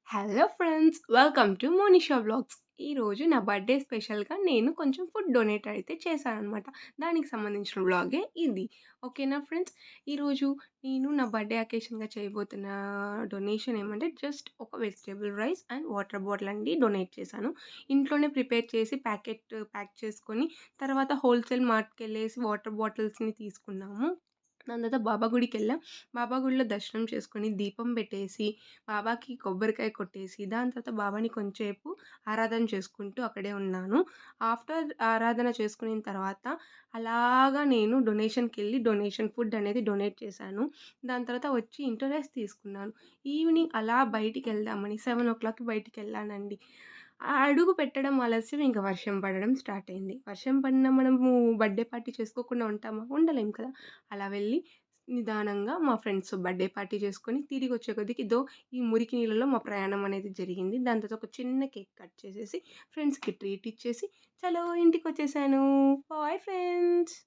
Hello friends! Welcome to Monisha vlogs. ఈరోజు నా birthday స్పెషల్‌గా నేను కొంచెం ఫుడ్ డొనేట్ అయితే చేశాననమాట. దానికి సంబంధించిన వ్లాగే ఇది. ఓకేనా ఫ్రెండ్స్? ఈరోజు నేను నా బర్త్‌డే అకేషన్‌గా చేయబోతున్న డొనేషన్ ఏమంటే జస్ట్ ఒక vegetable rice and water bottle అండి డొనేట్ చేశాను. ఇంట్లోనే ప్రిపేర్ చేసి ప్యాక్ చేసుకొని తర్వాత హోల్‌సేల్ మార్ట్‌కెళ్ళేసి వాటర్ బాటిల్స్‌ని తీసుకున్నాము. దాని తర్వాత బాబా గుడికెళ్ళాం. బాబా గుడిలో దర్శనం చేసుకొని, దీపం పెట్టేసి, బాబాకి కొబ్బరికాయ కొట్టేసి, దాని తర్వాత బాబాని కొంచేపు ఆరాధన చేసుకుంటూ అక్కడే ఉన్నాను. ఆఫ్టర్ ఆరాధన చేసుకునిన తర్వాత అలాగా నేను డొనేషన్‌కెళ్ళి డొనేషన్ ఫుడ్ అనేది డొనేట్ చేశాను. దాని తర్వాత వచ్చి ఇంట్లో రెస్ట్ తీసుకున్నాను. ఈవినింగ్ అలా బయటికెళ్దామని 7:00కి బయటికెళ్ళానండి. అడుగు పెట్టడం ఆలస్యం ఇంక వర్షం పడడం స్టార్ట్ అయింది. వర్షం పడినా మనము బర్త్‌డే పార్టీ చేసుకోకుండా ఉంటామా? ఉండలేం కదా! అలా వెళ్ళి నిదానంగా మా ఫ్రెండ్స్ బర్త్‌డే పార్టీ చేసుకొని తిరిగొచ్చే కొద్దికి ఈ మురికి నీళ్ళలో మా ప్రయాణం అనేది జరిగింది. దాని తర్వాత ఒక చిన్న కేక్ కట్ చేసేసి ఫ్రెండ్స్‌కి ట్రీట్ ఇచ్చేసి చలో ఇంటికొచ్చేసాను. Bye friends.